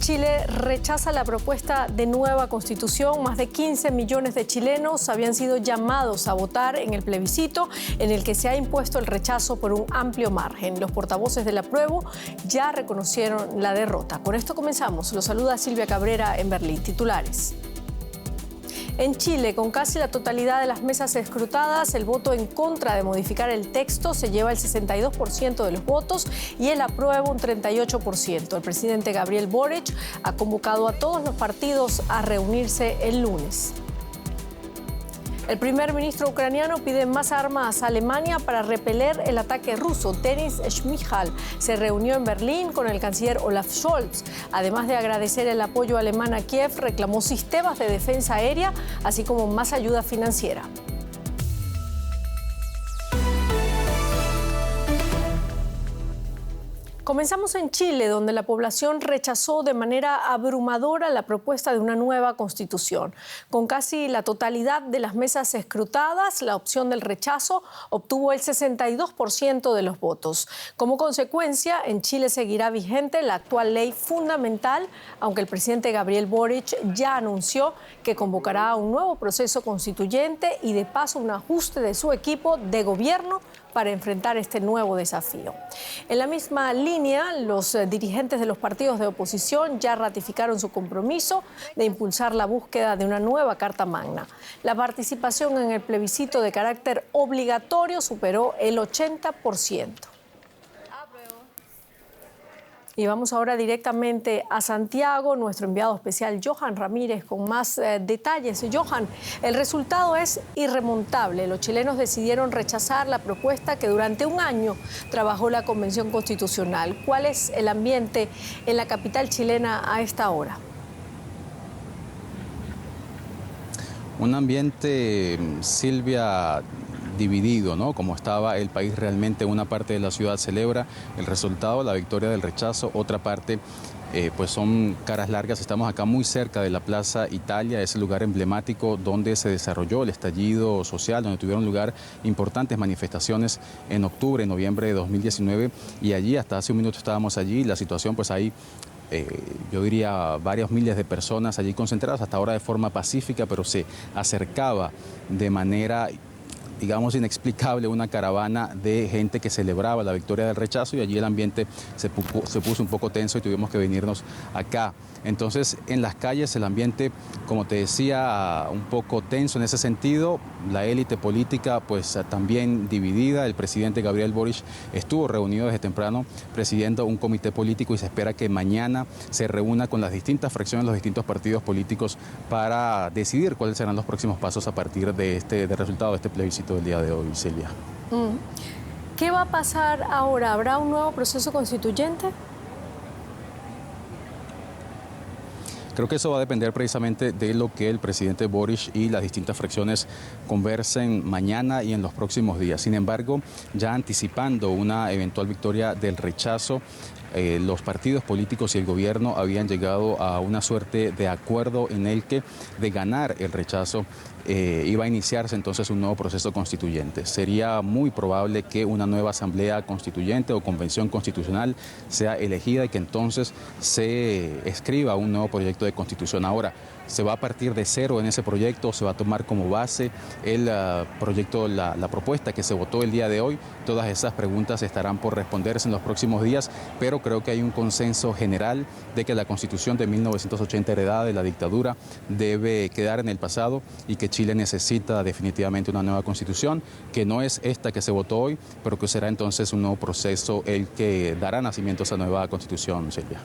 Chile rechaza la propuesta de nueva constitución. Más de 15 millones de chilenos habían sido llamados a votar en el plebiscito en el que se ha impuesto el rechazo por un amplio margen. Los portavoces del apruebo ya reconocieron la derrota. Con esto comenzamos. Los saluda Silvia Cabrera en Berlín. Titulares. En Chile, con casi la totalidad de las mesas escrutadas, el voto en contra de modificar el texto se lleva el 62% de los votos y el apruebo un 38%. El presidente Gabriel Boric ha convocado a todos los partidos a reunirse el lunes. El primer ministro ucraniano pide más armas a Alemania para repeler el ataque ruso. Denis Shmyhal se reunió en Berlín con el canciller Olaf Scholz. Además de agradecer el apoyo alemán a Kiev, reclamó sistemas de defensa aérea, así como más ayuda financiera. Comenzamos en Chile, donde la población rechazó de manera abrumadora la propuesta de una nueva constitución. Con casi la totalidad de las mesas escrutadas, la opción del rechazo obtuvo el 62% de los votos. Como consecuencia, en Chile seguirá vigente la actual ley fundamental, aunque el presidente Gabriel Boric ya anunció que convocará un nuevo proceso constituyente y de paso un ajuste de su equipo de gobierno para enfrentar este nuevo desafío. En la misma línea, los dirigentes de los partidos de oposición ya ratificaron su compromiso de impulsar la búsqueda de una nueva Carta Magna. La participación en el plebiscito de carácter obligatorio superó el 80%. Y vamos ahora directamente a Santiago, nuestro enviado especial Johan Ramírez con más detalles. Johan, el resultado es irremontable. Los chilenos decidieron rechazar la propuesta que durante un año trabajó la Convención Constitucional. ¿Cuál es el ambiente en la capital chilena a esta hora? Un ambiente, Silvia, dividido, ¿no? Como estaba el país realmente, una parte de la ciudad celebra el resultado, la victoria del rechazo, otra parte pues son caras largas. Estamos acá muy cerca de la Plaza Italia, ese lugar emblemático donde se desarrolló el estallido social, donde tuvieron lugar importantes manifestaciones en octubre, noviembre de 2019, y allí hasta hace un minuto estábamos allí, la situación pues ahí yo diría varios miles de personas allí concentradas, hasta ahora de forma pacífica, pero se acercaba de manera, digamos, inexplicable una caravana de gente que celebraba la victoria del rechazo, y allí el ambiente se puso un poco tenso y tuvimos que venirnos acá. Entonces, en las calles el ambiente, como te decía, un poco tenso en ese sentido. La élite política pues también dividida. El presidente Gabriel Boric estuvo reunido desde temprano presidiendo un comité político y se espera que mañana se reúna con las distintas fracciones, los distintos partidos políticos para decidir cuáles serán los próximos pasos a partir de del resultado de este plebiscito del día de hoy, Silvia. ¿Qué va a pasar ahora? ¿Habrá un nuevo proceso constituyente? Creo que eso va a depender precisamente de lo que el presidente Boric y las distintas fracciones conversen mañana y en los próximos días. Sin embargo, ya anticipando una eventual victoria del rechazo, los partidos políticos y el gobierno habían llegado a una suerte de acuerdo en el que, de ganar el rechazo, iba a iniciarse entonces un nuevo proceso constituyente. Sería muy probable que una nueva asamblea constituyente o convención constitucional sea elegida y que entonces se escriba un nuevo proyecto de constitución. Ahora, ¿se va a partir de cero en ese proyecto? ¿Se va a tomar como base el proyecto, la propuesta que se votó el día de hoy? Todas esas preguntas estarán por responderse en los próximos días, pero creo que hay un consenso general de que la Constitución de 1980 heredada de la dictadura debe quedar en el pasado y que Chile necesita definitivamente una nueva Constitución, que no es esta que se votó hoy, pero que será entonces un nuevo proceso el que dará nacimiento a esa nueva Constitución, Silvia.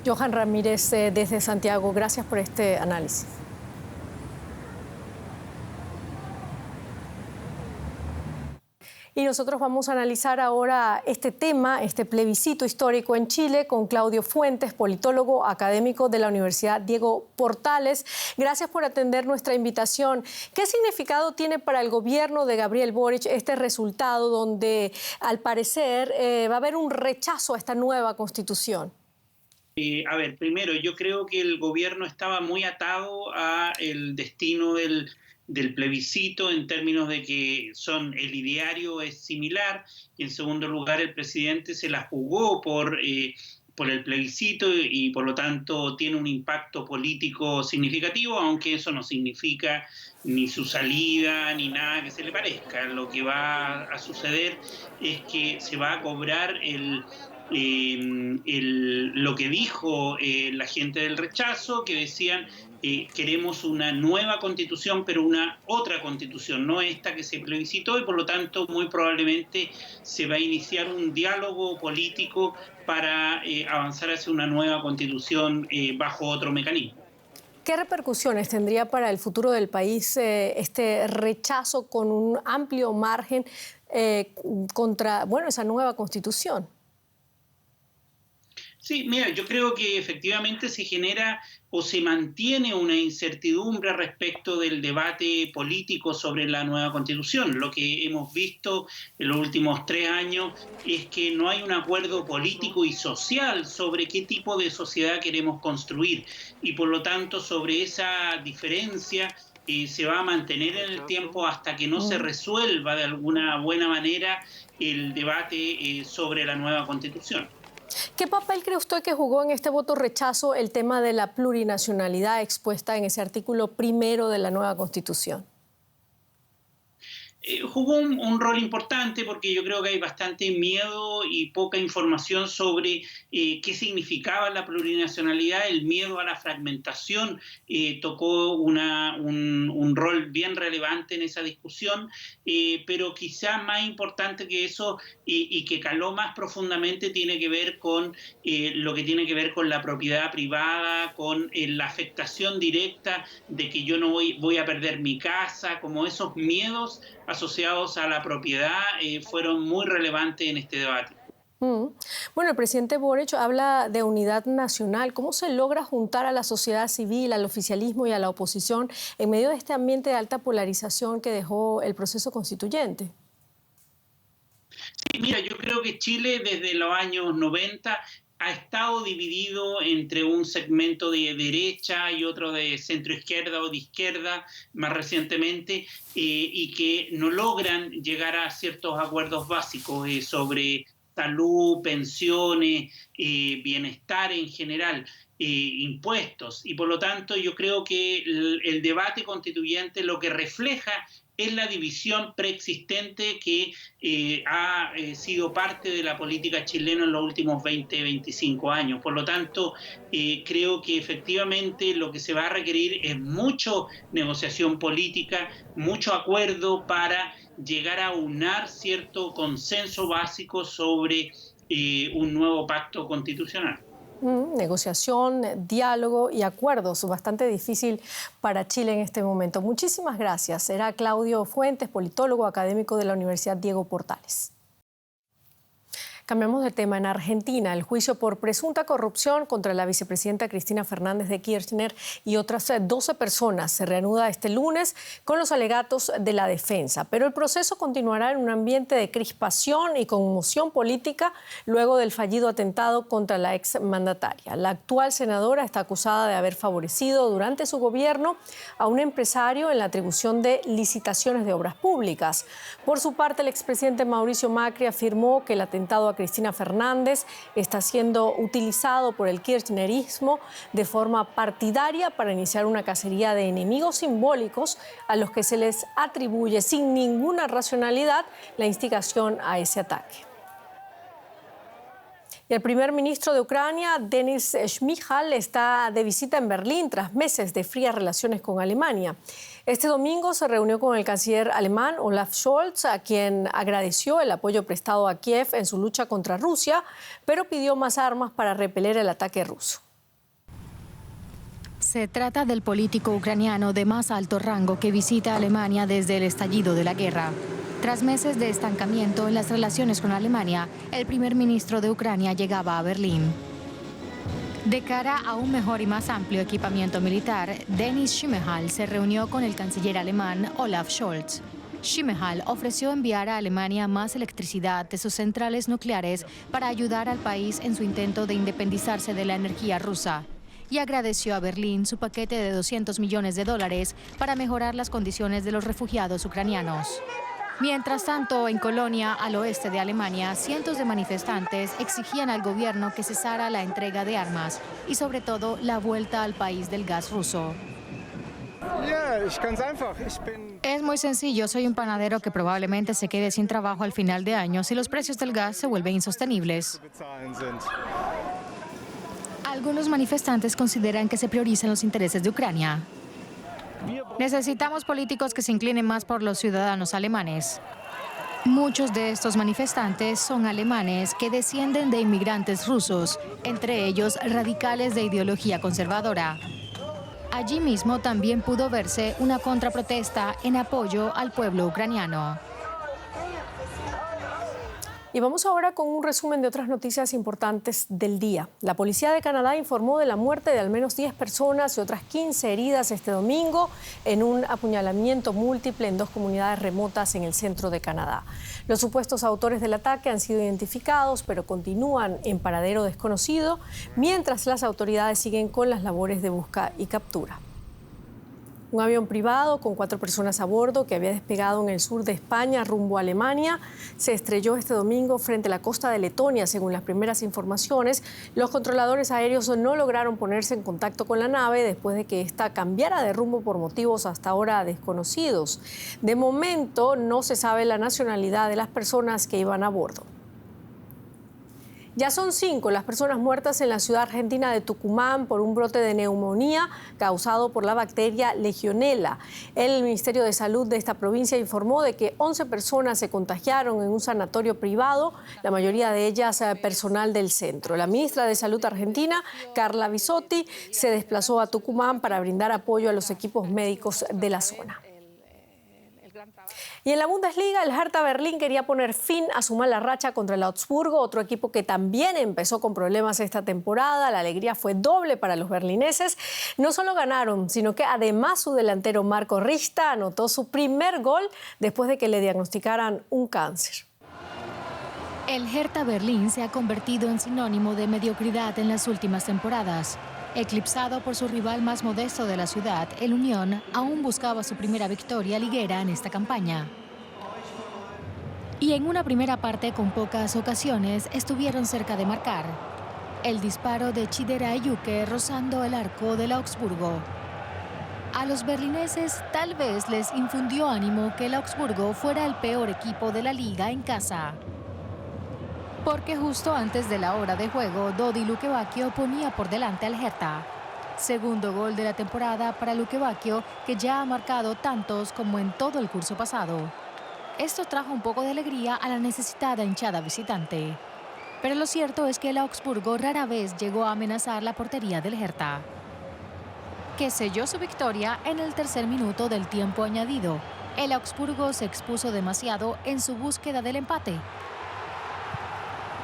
Johan Ramírez desde Santiago, gracias por este análisis. Y nosotros vamos a analizar ahora este tema, este plebiscito histórico en Chile, con Claudio Fuentes, politólogo académico de la Universidad Diego Portales. Gracias por atender nuestra invitación. ¿Qué significado tiene para el gobierno de Gabriel Boric este resultado donde, al parecer, va a haber un rechazo a esta nueva constitución? A ver, primero, yo creo que el gobierno estaba muy atado al destino del plebiscito en términos de que el ideario es similar, y en segundo lugar el presidente se la jugó por por el plebiscito y por lo tanto tiene un impacto político significativo, aunque eso no significa ni su salida ni nada que se le parezca. Lo que va a suceder es que se va a cobrar lo que dijo la gente del rechazo, que decían queremos una nueva constitución, pero una otra constitución, no esta que se plebiscitó, y por lo tanto muy probablemente se va a iniciar un diálogo político para avanzar hacia una nueva constitución bajo otro mecanismo. ¿Qué repercusiones tendría para el futuro del país este rechazo con un amplio margen contra, esa nueva constitución? Sí, mira, yo creo que efectivamente se genera o se mantiene una incertidumbre respecto del debate político sobre la nueva Constitución. Lo que hemos visto en los últimos 3 años es que no hay un acuerdo político y social sobre qué tipo de sociedad queremos construir, y por lo tanto sobre esa diferencia se va a mantener en el tiempo hasta que no se resuelva de alguna buena manera el debate sobre la nueva Constitución. ¿Qué papel cree usted que jugó en este voto rechazo el tema de la plurinacionalidad expuesta en ese artículo primero de la nueva Constitución? Jugó un rol importante porque yo creo que hay bastante miedo y poca información sobre qué significaba la plurinacionalidad. El miedo a la fragmentación tocó un rol bien relevante en esa discusión, pero quizá más importante que eso y que caló más profundamente tiene que ver con lo que tiene que ver con la propiedad privada, con la afectación directa de que yo no voy a perder mi casa, como esos miedos asociados a la propiedad fueron muy relevantes en este debate. Bueno, el presidente Boric habla de unidad nacional. ¿Cómo se logra juntar a la sociedad civil, al oficialismo y a la oposición en medio de este ambiente de alta polarización que dejó el proceso constituyente? Sí, mira, yo creo que Chile desde los años 90 ha estado dividido entre un segmento de derecha y otro de centroizquierda o de izquierda más recientemente, y que no logran llegar a ciertos acuerdos básicos sobre salud, pensiones, bienestar en general, impuestos. Y por lo tanto yo creo que el debate constituyente lo que refleja es la división preexistente que ha sido parte de la política chilena en los últimos 20, 25 años. Por lo tanto, creo que efectivamente lo que se va a requerir es mucha negociación política, mucho acuerdo para llegar a unar cierto consenso básico sobre un nuevo pacto constitucional. Negociación, diálogo y acuerdos, bastante difícil para Chile en este momento. Muchísimas gracias. Era Claudio Fuentes, politólogo académico de la Universidad Diego Portales. Cambiamos de tema. En Argentina, el juicio por presunta corrupción contra la vicepresidenta Cristina Fernández de Kirchner y otras 12 personas se reanuda este lunes con los alegatos de la defensa. Pero el proceso continuará en un ambiente de crispación y conmoción política luego del fallido atentado contra la exmandataria. La actual senadora está acusada de haber favorecido durante su gobierno a un empresario en la atribución de licitaciones de obras públicas. Por su parte, el expresidente Mauricio Macri afirmó que el atentado a Cristina Fernández está siendo utilizado por el kirchnerismo de forma partidaria para iniciar una cacería de enemigos simbólicos a los que se les atribuye sin ninguna racionalidad la instigación a ese ataque. Y el primer ministro de Ucrania, Denis Shmyhal, está de visita en Berlín tras meses de frías relaciones con Alemania. Este domingo se reunió con el canciller alemán Olaf Scholz, a quien agradeció el apoyo prestado a Kiev en su lucha contra Rusia, pero pidió más armas para repeler el ataque ruso. Se trata del político ucraniano de más alto rango que visita Alemania desde el estallido de la guerra. Tras meses de estancamiento en las relaciones con Alemania, el primer ministro de Ucrania llegaba a Berlín. De cara a un mejor y más amplio equipamiento militar, Denis Shmyhal se reunió con el canciller alemán Olaf Scholz. Shmyhal ofreció enviar a Alemania más electricidad de sus centrales nucleares para ayudar al país en su intento de independizarse de la energía rusa. Y agradeció a Berlín su paquete de $200 millones para mejorar las condiciones de los refugiados ucranianos. Mientras tanto, en Colonia, al oeste de Alemania, cientos de manifestantes exigían al gobierno que cesara la entrega de armas y, sobre todo, la vuelta al país del gas ruso. Es muy sencillo, soy un panadero que probablemente se quede sin trabajo al final de año si los precios del gas se vuelven insostenibles. Algunos manifestantes consideran que se priorizan los intereses de Ucrania. Necesitamos políticos que se inclinen más por los ciudadanos alemanes. Muchos de estos manifestantes son alemanes que descienden de inmigrantes rusos, entre ellos radicales de ideología conservadora. Allí mismo también pudo verse una contraprotesta en apoyo al pueblo ucraniano. Y vamos ahora con un resumen de otras noticias importantes del día. La policía de Canadá informó de la muerte de al menos 10 personas y otras 15 heridas este domingo en un apuñalamiento múltiple en 2 comunidades remotas en el centro de Canadá. Los supuestos autores del ataque han sido identificados, pero continúan en paradero desconocido, mientras las autoridades siguen con las labores de búsqueda y captura. Un avión privado con 4 personas a bordo que había despegado en el sur de España rumbo a Alemania se estrelló este domingo frente a la costa de Letonia. Según las primeras informaciones, los controladores aéreos no lograron ponerse en contacto con la nave después de que ésta cambiara de rumbo por motivos hasta ahora desconocidos. De momento no se sabe la nacionalidad de las personas que iban a bordo. Ya son 5 las personas muertas en la ciudad argentina de Tucumán por un brote de neumonía causado por la bacteria Legionella. El Ministerio de Salud de esta provincia informó de que 11 personas se contagiaron en un sanatorio privado, la mayoría de ellas personal del centro. La ministra de Salud argentina, Carla Bisotti, se desplazó a Tucumán para brindar apoyo a los equipos médicos de la zona. Y en la Bundesliga, el Hertha Berlín quería poner fin a su mala racha contra el Augsburgo, otro equipo que también empezó con problemas esta temporada. La alegría fue doble para los berlineses. No solo ganaron, sino que además su delantero Marco Richter anotó su primer gol después de que le diagnosticaran un cáncer. El Hertha Berlín se ha convertido en sinónimo de mediocridad en las últimas temporadas. Eclipsado por su rival más modesto de la ciudad, el Unión aún buscaba su primera victoria liguera en esta campaña. Y en una primera parte con pocas ocasiones estuvieron cerca de marcar. El disparo de Chidera Ayuke rozando el arco del Augsburgo. A los berlineses tal vez les infundió ánimo que el Augsburgo fuera el peor equipo de la liga en casa. Porque justo antes de la hora de juego, Dodi Lukebakio ponía por delante al Hertha. Segundo gol de la temporada para Lukebakio, que ya ha marcado tantos como en todo el curso pasado. Esto trajo un poco de alegría a la necesitada hinchada visitante. Pero lo cierto es que el Augsburgo rara vez llegó a amenazar la portería del Hertha, que selló su victoria en el tercer minuto del tiempo añadido. El Augsburgo se expuso demasiado en su búsqueda del empate.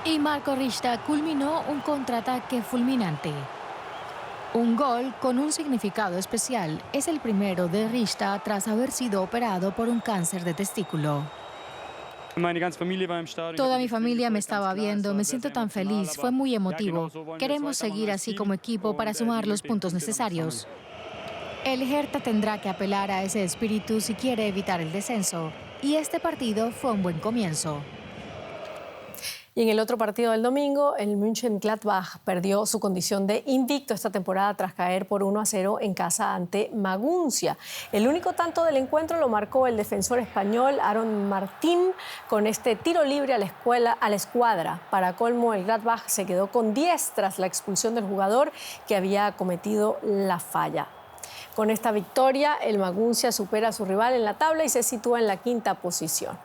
Y Marco Richter culminó un contraataque fulminante. Un gol con un significado especial. Es el primero de Richter tras haber sido operado por un cáncer de testículo. Toda mi familia me estaba viendo, me siento tan feliz, fue muy emotivo. Queremos seguir así como equipo para sumar los puntos necesarios. El Hertha tendrá que apelar a ese espíritu si quiere evitar el descenso. Y este partido fue un buen comienzo. Y en el otro partido del domingo, el Mönchengladbach perdió su condición de invicto esta temporada tras caer por 1-0 en casa ante Maguncia. El único tanto del encuentro lo marcó el defensor español Aaron Martín con este tiro libre a la escuadra. Para colmo, el Gladbach se quedó con 10 tras la expulsión del jugador que había cometido la falla. Con esta victoria, el Maguncia supera a su rival en la tabla y se sitúa en la 5ª posición.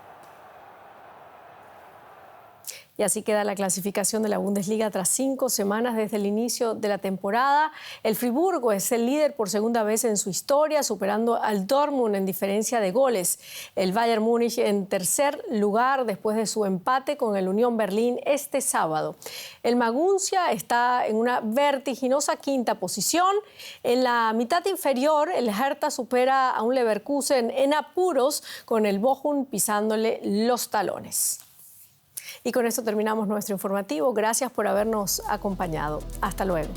Y así queda la clasificación de la Bundesliga tras 5 semanas desde el inicio de la temporada. El Friburgo es el líder por segunda vez en su historia, superando al Dortmund en diferencia de goles. El Bayern Múnich en tercer lugar después de su empate con el Unión Berlín este sábado. El Maguncia está en una vertiginosa 5ª posición. En la mitad inferior, el Hertha supera a un Leverkusen en apuros con el Bochum pisándole los talones. Y con esto terminamos nuestro informativo. Gracias por habernos acompañado. Hasta luego.